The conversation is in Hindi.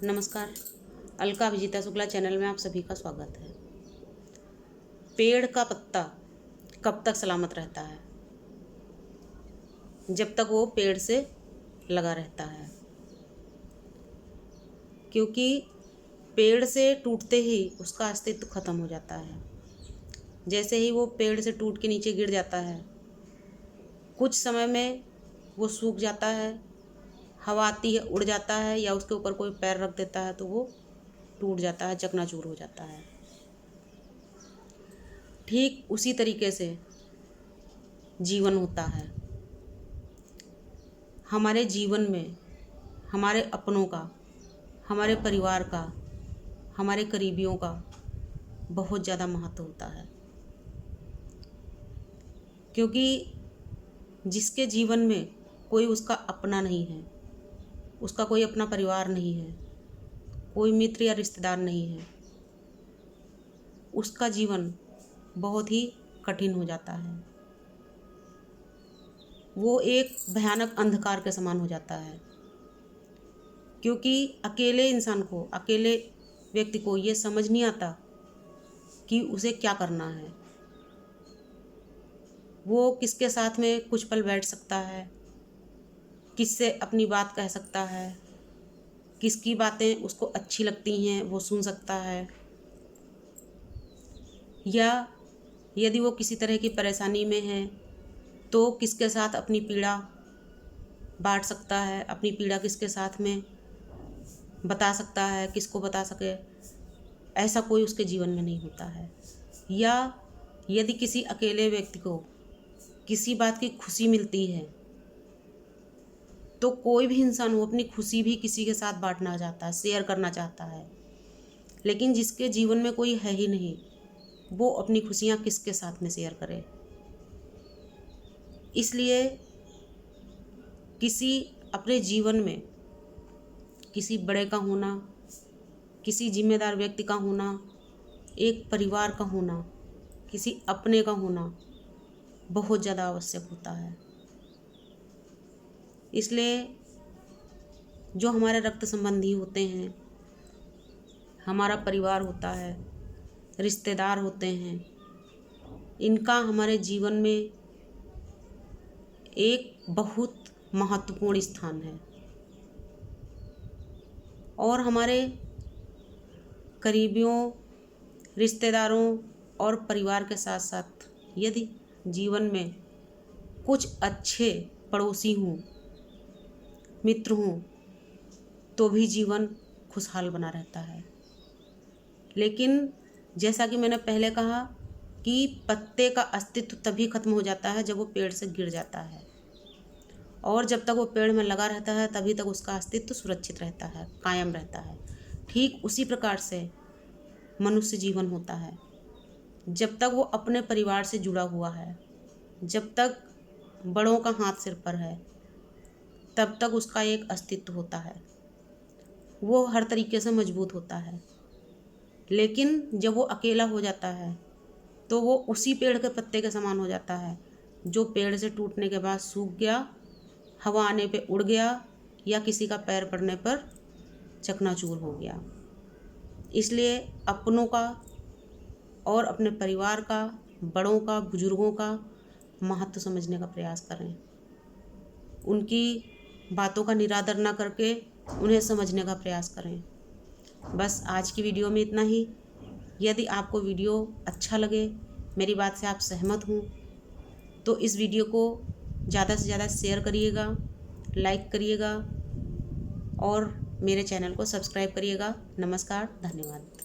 नमस्कार। अलका विजिता शुक्ला चैनल में आप सभी का स्वागत है। पेड़ का पत्ता कब तक सलामत रहता है? जब तक वो पेड़ से लगा रहता है, क्योंकि पेड़ से टूटते ही उसका अस्तित्व खत्म हो जाता है। जैसे ही वो पेड़ से टूट के नीचे गिर जाता है, कुछ समय में वो सूख जाता है, हवा आती है उड़ जाता है, या उसके ऊपर कोई पैर रख देता है तो वो टूट जाता है, चकनाचूर हो जाता है। ठीक उसी तरीके से जीवन होता है। हमारे जीवन में हमारे अपनों का, हमारे परिवार का, हमारे करीबियों का बहुत ज़्यादा महत्व होता है, क्योंकि जिसके जीवन में कोई उसका अपना नहीं है, उसका कोई अपना परिवार नहीं है, कोई मित्र या रिश्तेदार नहीं है, उसका जीवन बहुत ही कठिन हो जाता है। वो एक भयानक अंधकार के समान हो जाता है, क्योंकि अकेले इंसान को, अकेले व्यक्ति को ये समझ नहीं आता कि उसे क्या करना है। वो किसके साथ में कुछ पल बैठ सकता है, किससे अपनी बात कह सकता है, किसकी बातें उसको अच्छी लगती हैं वो सुन सकता है, या यदि वो किसी तरह की परेशानी में है तो किसके साथ अपनी पीड़ा बांट सकता है, अपनी पीड़ा किसके साथ में बता सकता है, किसको बता सके, ऐसा कोई उसके जीवन में नहीं होता है। या यदि किसी अकेले व्यक्ति को किसी बात की खुशी मिलती है तो कोई भी इंसान वो अपनी खुशी भी किसी के साथ बांटना चाहता है, शेयर करना चाहता है। लेकिन जिसके जीवन में कोई है ही नहीं, वो अपनी खुशियाँ किसके साथ में शेयर करे। इसलिए किसी अपने जीवन में किसी बड़े का होना, किसी जिम्मेदार व्यक्ति का होना, एक परिवार का होना, किसी अपने का होना बहुत ज़्यादा आवश्यक होता है। इसलिए जो हमारे रक्त संबंधी होते हैं, हमारा परिवार होता है, रिश्तेदार होते हैं, इनका हमारे जीवन में एक बहुत महत्वपूर्ण स्थान है। और हमारे करीबियों, रिश्तेदारों और परिवार के साथ साथ यदि जीवन में कुछ अच्छे पड़ोसी हों, मित्र हों, तो भी जीवन खुशहाल बना रहता है। लेकिन जैसा कि मैंने पहले कहा कि पत्ते का अस्तित्व तभी खत्म हो जाता है जब वो पेड़ से गिर जाता है, और जब तक वो पेड़ में लगा रहता है तभी तक उसका अस्तित्व सुरक्षित रहता है, कायम रहता है। ठीक उसी प्रकार से मनुष्य जीवन होता है। जब तक वो अपने परिवार से जुड़ा हुआ है, जब तक बड़ों का हाथ सिर पर है, तब तक उसका एक अस्तित्व होता है, वो हर तरीके से मजबूत होता है। लेकिन जब वो अकेला हो जाता है तो वो उसी पेड़ के पत्ते के समान हो जाता है जो पेड़ से टूटने के बाद सूख गया, हवा आने पे उड़ गया, या किसी का पैर पड़ने पर चकनाचूर हो गया। इसलिए अपनों का और अपने परिवार का, बड़ों का, बुजुर्गों का महत्व समझने का प्रयास करें। उनकी बातों का निरादर ना करके उन्हें समझने का प्रयास करें। बस आज की वीडियो में इतना ही। यदि आपको वीडियो अच्छा लगे, मेरी बात से आप सहमत हों, तो इस वीडियो को ज़्यादा से ज़्यादा शेयर करिएगा, लाइक करिएगा और मेरे चैनल को सब्सक्राइब करिएगा। नमस्कार, धन्यवाद।